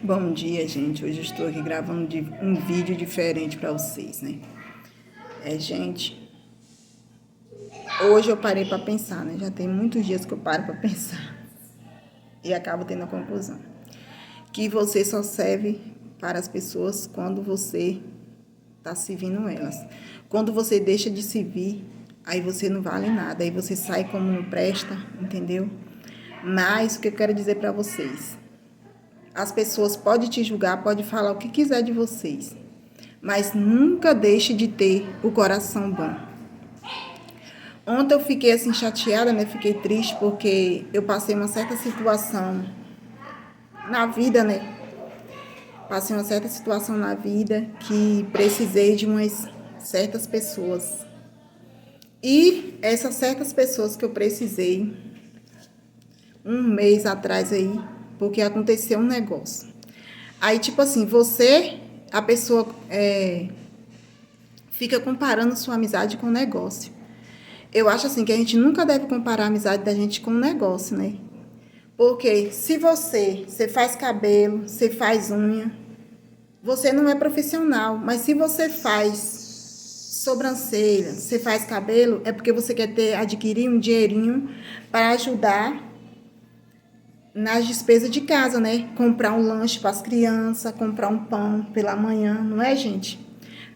Bom dia, gente. Hoje eu estou aqui gravando um vídeo diferente para vocês, né? Gente, hoje eu parei para pensar, né? Já tem muitos dias que eu paro para pensar e acabo tendo a conclusão que você só serve para as pessoas quando você está servindo elas. Quando você deixa de servir, aí você não vale nada, aí você sai como não presta, entendeu? Mas o que eu quero dizer para vocês? As pessoas podem te julgar, podem falar o que quiser de vocês, mas nunca deixe de ter o coração bom. Ontem eu fiquei assim chateada, né? Fiquei triste porque eu passei uma certa situação na vida, né? Passei uma certa situação na vida que precisei de umas certas pessoas. E essas certas pessoas que eu precisei, um mês atrás aí, porque aconteceu um negócio. Aí, tipo assim, a pessoa fica comparando sua amizade com o negócio. Eu acho assim que a gente nunca deve comparar a amizade da gente com o negócio, né? Porque se você faz cabelo, você faz unha, você não é profissional. Mas se você faz sobrancelha, você faz cabelo, é porque você quer adquirir um dinheirinho para ajudar nas despesas de casa, né? Comprar um lanche para as crianças, comprar um pão pela manhã, não é, gente?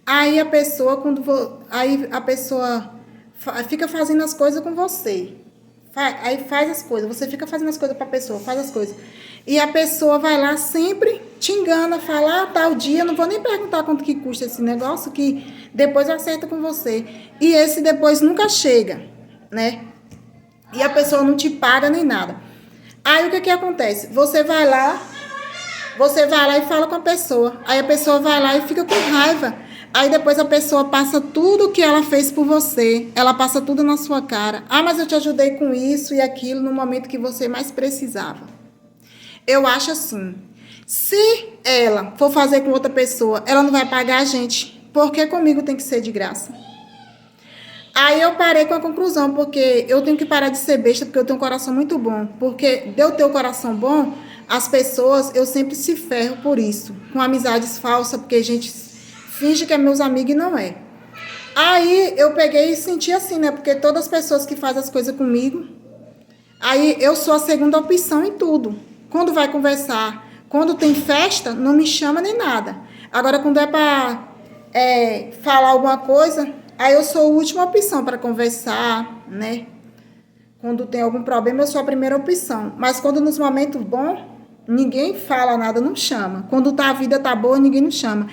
Aí a pessoa, fica fazendo as coisas com você. Aí faz as coisas, você fica fazendo as coisas para a pessoa, faz as coisas. E a pessoa vai lá sempre te engana, fala, tal dia, não vou nem perguntar quanto que custa esse negócio, que depois eu acerto com você. E esse depois nunca chega, né? E a pessoa não te paga nem nada. Aí o que acontece? Você vai lá e fala com a pessoa. Aí a pessoa vai lá e fica com raiva. Aí depois a pessoa passa tudo que ela fez por você. Ela passa tudo na sua cara. Ah, mas eu te ajudei com isso e aquilo no momento que você mais precisava. Eu acho assim, se ela for fazer com outra pessoa, ela não vai pagar a gente. Porque comigo tem que ser de graça. Aí eu parei com a conclusão, porque eu tenho que parar de ser besta, porque eu tenho um coração muito bom. Porque de eu ter um coração bom, as pessoas, eu sempre se ferro por isso. Com amizades falsas, porque a gente finge que é meus amigos e não é. Aí eu peguei e senti assim, né? Porque todas as pessoas que fazem as coisas comigo, aí eu sou a segunda opção em tudo. Quando vai conversar, quando tem festa, não me chama nem nada. Agora, quando é para falar alguma coisa, aí eu sou a última opção para conversar, né? Quando tem algum problema, eu sou a primeira opção. Mas quando nos momentos bons, ninguém fala nada, não chama. Quando a vida tá boa, ninguém não chama.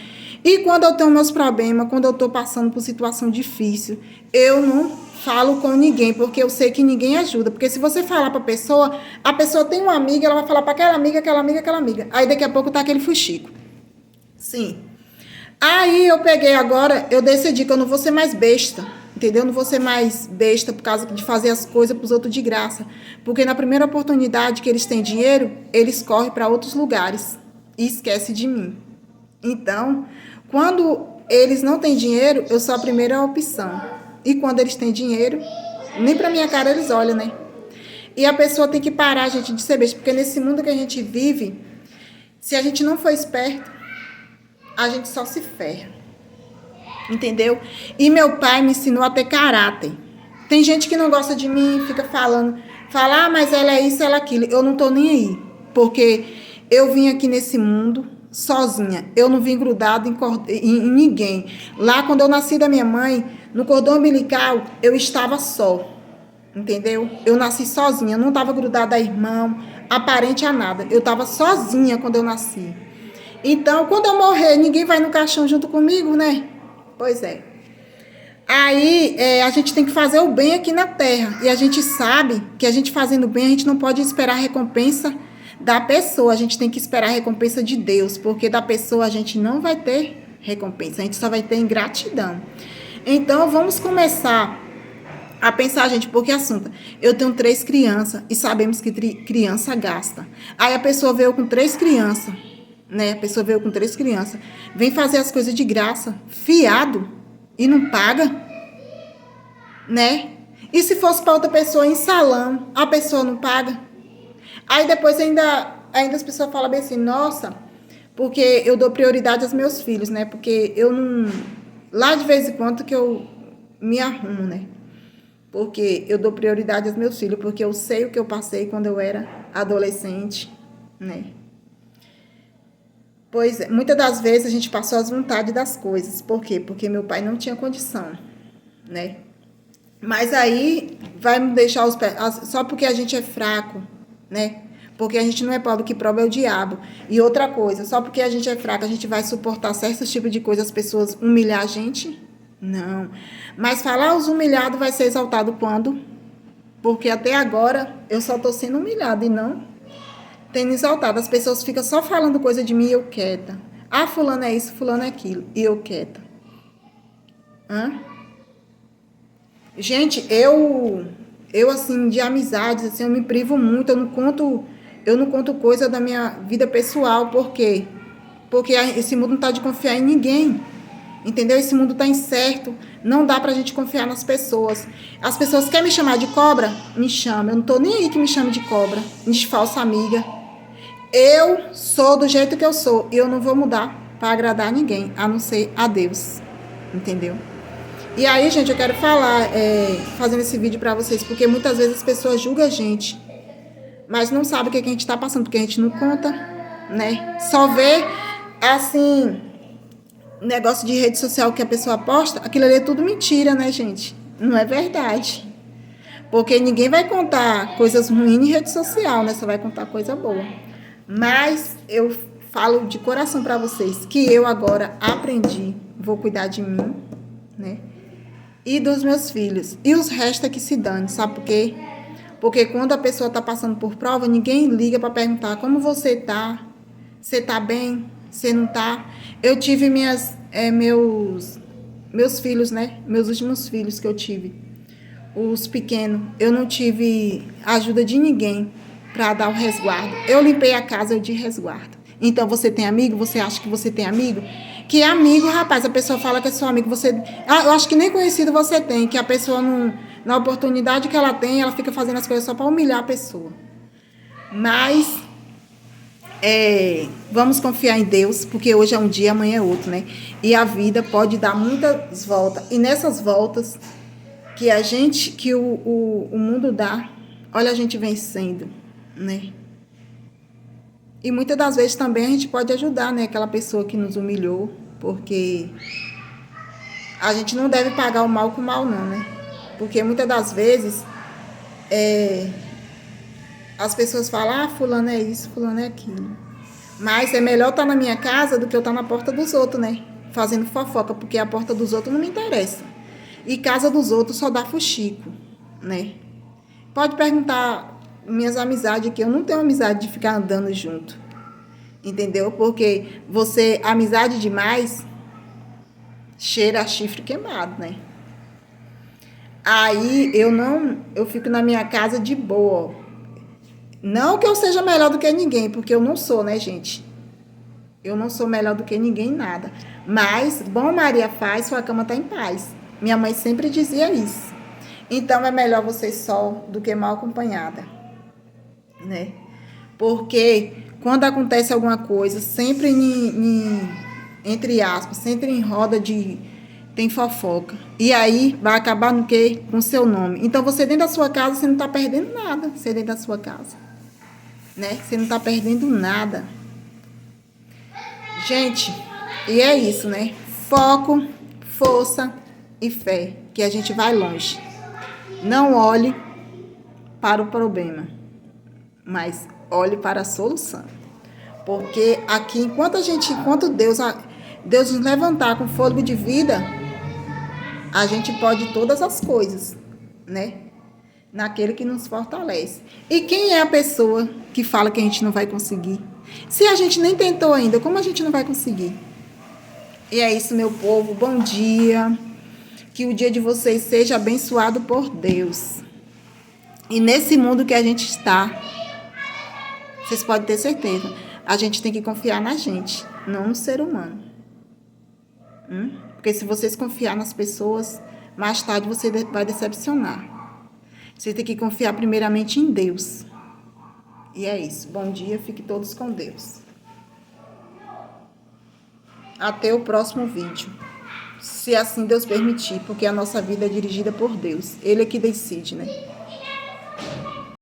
E quando eu tenho meus problemas, quando eu tô passando por situação difícil, eu não falo com ninguém, porque eu sei que ninguém ajuda. Porque se você falar para a pessoa tem uma amiga, ela vai falar para aquela amiga, aquela amiga, aquela amiga. Aí daqui a pouco tá aquele fuxico. Sim. Aí eu peguei agora, eu decidi que eu não vou ser mais besta, entendeu? Eu não vou ser mais besta por causa de fazer as coisas para os outros de graça. Porque na primeira oportunidade que eles têm dinheiro, eles correm para outros lugares e esquecem de mim. Então, quando eles não têm dinheiro, eu sou a primeira opção. E quando eles têm dinheiro, nem para minha cara eles olham, né? E a pessoa tem que parar, gente, de ser besta, porque nesse mundo que a gente vive, se a gente não for esperto, a gente só se ferra. Entendeu? E meu pai me ensinou a ter caráter. Tem gente que não gosta de mim, fica falando, mas ela é isso, ela é aquilo. Eu não tô nem aí, porque eu vim aqui nesse mundo sozinha. Eu não vim grudada em ninguém. Lá, quando eu nasci da minha mãe, no cordão umbilical, eu estava só. Entendeu? Eu nasci sozinha, eu não estava grudada a irmão, a parente, a nada. Eu estava sozinha quando eu nasci. Então, quando eu morrer, ninguém vai no caixão junto comigo, né? Pois é. Aí, a gente tem que fazer o bem aqui na terra. E a gente sabe que a gente fazendo bem, a gente não pode esperar a recompensa da pessoa. A gente tem que esperar a recompensa de Deus. Porque da pessoa a gente não vai ter recompensa. A gente só vai ter ingratidão. Então, vamos começar a pensar, gente, porque assunto. Eu tenho 3 crianças e sabemos que criança gasta. Aí a pessoa veio com 3 crianças. Né? A pessoa veio com 3 crianças, vem fazer as coisas de graça, fiado, e não paga, né? E se fosse para outra pessoa em salão, a pessoa não paga. Aí depois ainda as pessoas falam bem assim, nossa, Porque eu dou prioridade aos meus filhos, né? Porque eu não... Lá de vez em quando que eu me arrumo, né? Porque eu dou prioridade aos meus filhos, porque eu sei o que eu passei quando eu era adolescente, né? Pois é, muitas das vezes a gente passou as vontades das coisas. Por quê? Porque meu pai não tinha condição, né? Mas aí vai me deixar os pés... Só porque a gente é fraco, né? Porque a gente não é pobre, que prova é o diabo. E outra coisa, só porque a gente é fraco, a gente vai suportar certos tipos de coisas, as pessoas humilhar a gente? Não. Mas falar os humilhados vai ser exaltado quando? Porque até agora eu só estou sendo humilhada e não tendo exaltado. As pessoas ficam só falando coisa de mim e eu quieta. Ah, fulano é isso, fulano é aquilo. E eu quieta. Hã? Gente, eu assim, de amizades, assim, eu me privo muito, eu não conto coisa da minha vida pessoal, por quê? Porque esse mundo não está de confiar em ninguém, entendeu? Esse mundo está incerto, não dá pra gente confiar nas pessoas. As pessoas querem me chamar de cobra? Me chama, eu não tô nem aí que me chame de cobra, de falsa amiga. Eu sou do jeito que eu sou, e eu não vou mudar para agradar ninguém, a não ser a Deus, entendeu? E aí, gente, eu quero falar, fazendo esse vídeo pra vocês, porque muitas vezes as pessoas julgam a gente, mas não sabem o que a gente tá passando, porque a gente não conta, né? Só vê, assim, negócio de rede social que a pessoa posta, aquilo ali é tudo mentira, né, gente? Não é verdade. Porque ninguém vai contar coisas ruins em rede social, né? Só vai contar coisa boa. Mas eu falo de coração pra vocês que eu agora aprendi, vou cuidar de mim, né? E dos meus filhos. E os restos é que se dane, sabe por quê? Porque quando a pessoa está passando por prova, ninguém liga para perguntar como você tá. Você tá bem? Você não tá? Eu tive meus filhos, né? Meus últimos filhos que eu tive. Os pequenos. Eu não tive ajuda de ninguém para dar o resguardo. Eu limpei a casa, eu de resguardo. Então, você tem amigo? Você acha que você tem amigo? Que amigo, rapaz, a pessoa fala que é seu amigo, você... eu acho que nem conhecido você tem, que a pessoa, não, na oportunidade que ela tem, ela fica fazendo as coisas só para humilhar a pessoa. Mas, vamos confiar em Deus, porque hoje é um dia, amanhã é outro, né? E a vida pode dar muitas voltas. E nessas voltas que o mundo dá, olha a gente vencendo, né? E muitas das vezes também a gente pode ajudar, né? Aquela pessoa que nos humilhou, porque a gente não deve pagar o mal com o mal, não, né? Porque muitas das vezes as pessoas falam, ah, fulano é isso, fulano é aquilo. Mas é melhor estar na minha casa do que eu estar na porta dos outros, né? Fazendo fofoca, porque a porta dos outros não me interessa. E casa dos outros só dá fuxico, né? Pode perguntar minhas amizades, que eu não tenho amizade de ficar andando junto. Entendeu? Porque amizade demais, cheira a chifre queimado, né? Aí eu fico na minha casa de boa. Não que eu seja melhor do que ninguém, porque eu não sou, né, gente? Eu não sou melhor do que ninguém, nada. Mas, bom Maria faz, sua cama tá em paz. Minha mãe sempre dizia isso. Então, é melhor você só do que mal acompanhada, né? Porque quando acontece alguma coisa, sempre entre aspas, sempre em roda tem fofoca. E aí vai acabar no quê? Com o seu nome. Então, você dentro da sua casa, você não está perdendo nada. Você dentro da sua casa, né? Você não está perdendo nada. Gente, e é isso, né? Foco, força e fé, que a gente vai longe. Não olhe para o problema, mas olhe para a solução. Porque aqui, enquanto Deus nos levantar com fôlego de vida, a gente pode todas as coisas, né? Naquele que nos fortalece. E quem é a pessoa que fala que a gente não vai conseguir? Se a gente nem tentou ainda, como a gente não vai conseguir? E é isso, meu povo. Bom dia. Que o dia de vocês seja abençoado por Deus. E nesse mundo que a gente está, vocês podem ter certeza, a gente tem que confiar na gente, não no ser humano. Porque se vocês confiar nas pessoas, mais tarde você vai decepcionar. Você tem que confiar primeiramente em Deus. E é isso. Bom dia, fiquem todos com Deus. Até o próximo vídeo. Se assim Deus permitir, porque a nossa vida é dirigida por Deus. Ele é que decide, né?